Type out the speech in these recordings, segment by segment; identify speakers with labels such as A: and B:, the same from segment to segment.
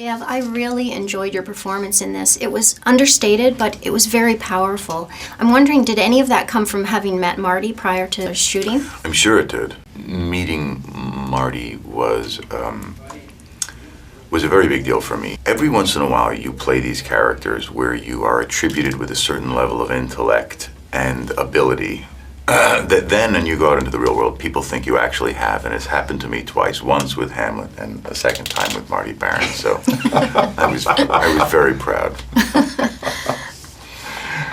A: Liev, I really enjoyed your performance in this. It was understated, but it was very powerful. I'm wondering, did any of that come from having met Marty prior to shooting?
B: I'm sure it did. Meeting Marty was a very big deal for me. Every once in a while you play these characters where you are attributed with a certain level of intellect and ability that then, when you go out into the real world, people think you actually have, and it's happened to me twice, once with Hamlet and a second time with Marty Baron, so I was very proud.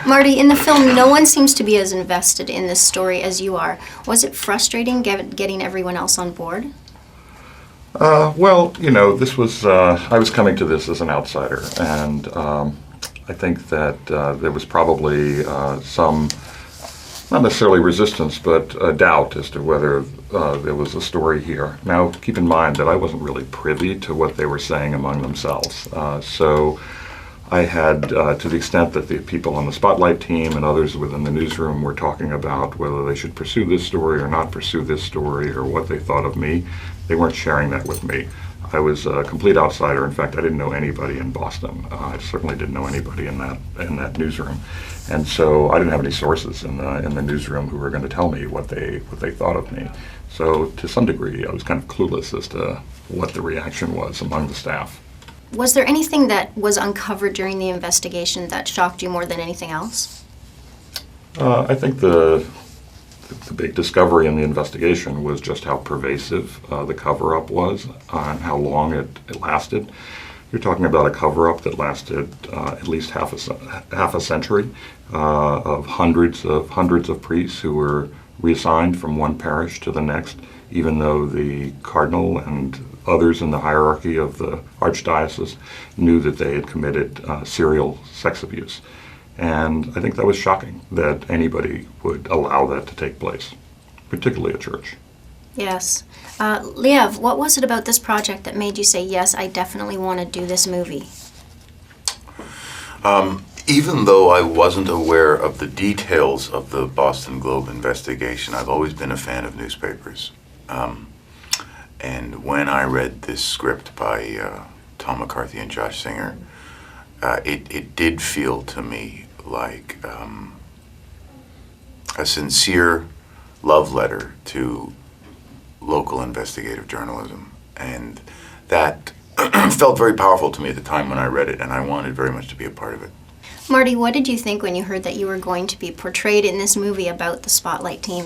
A: Marty, in the film, no one seems to be as invested in this story as you are. Was it frustrating getting everyone else on board?
C: Well, this was, I was coming to this as an outsider, and I think that there was probably some, not necessarily resistance, but doubt as to whether there was a story here. Now, keep in mind that I wasn't really privy to what they were saying among themselves. So I had, to the extent that the people on the Spotlight team and others within the newsroom were talking about whether they should pursue this story or not pursue this story or what they thought of me, they weren't sharing that with me. I was a complete outsider. In fact, I didn't know anybody in Boston. I certainly didn't know anybody in that newsroom, and so I didn't have any sources in the newsroom who were going to tell me what they thought of me. So to some degree, I was kind of clueless as to what the reaction was among the staff.
A: Was there anything that was uncovered during the investigation that shocked you more than anything else?
C: I think the big discovery in the investigation was just how pervasive the cover-up was and how long it lasted. You're talking about a cover-up that lasted at least half a century of hundreds of priests who were reassigned from one parish to the next, even though the cardinal and others in the hierarchy of the archdiocese knew that they had committed serial sex abuse. And I think that was shocking that anybody would allow that to take place, particularly a church.
A: Yes. Liev, what was it about this project that made you say, yes, I definitely want to do this movie?
B: Even though I wasn't aware of the details of the Boston Globe investigation, I've always been a fan of newspapers. And when I read this script by Tom McCarthy and Josh Singer, it did feel to me like a sincere love letter to local investigative journalism. And that felt very powerful to me at the time when I read it, and I wanted very much to be a part of it.
A: Marty, what did you think when you heard that you were going to be portrayed in this movie about the Spotlight team?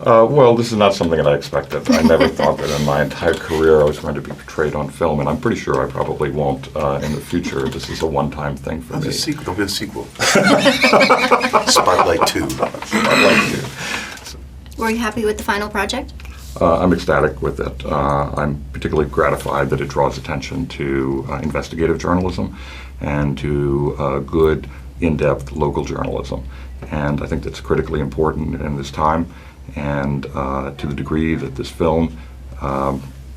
C: Well, this is not something that I expected. I never thought that in my entire career I was going to be portrayed on film, and I'm pretty sure I probably won't in the future. This is a one-time thing for me.
B: There'll be a sequel. Spotlight 2.
C: Spotlight 2.
A: Were you happy with the final project?
C: I'm ecstatic with it. I'm particularly gratified that it draws attention to investigative journalism and to good, in-depth local journalism. And I think that's critically important in this time. And to the degree that this film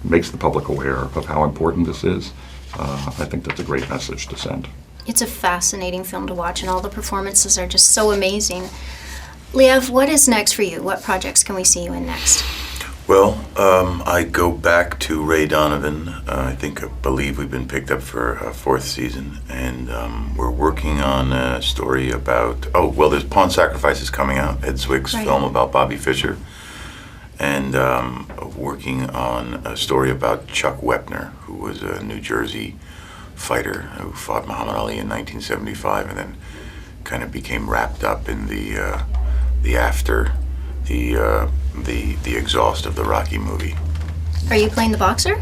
C: makes the public aware of how important this is, I think that's a great message to send.
A: It's a fascinating film to watch, and all the performances are just so amazing. Liev, what is next for you? What projects can we see you in next?
B: Well, I go back to Ray Donovan. I believe we've been picked up for a 4th season, and we're working on a story about, there's Pawn Sacrifices coming out, Ed Zwig's film about Bobby Fischer, and working on a story about Chuck Wepner, who was a New Jersey fighter who fought Muhammad Ali in 1975 and then kind of became wrapped up in the exhaust of the Rocky movie.
A: Are you playing the boxer?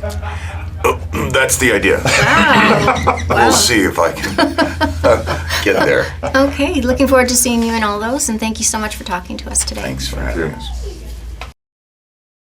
B: Oh, that's the idea.
A: Wow.
B: We'll see if I can get there.
A: Okay, looking forward to seeing you in all those, and thank you so much for talking to us today.
B: Thanks for having us.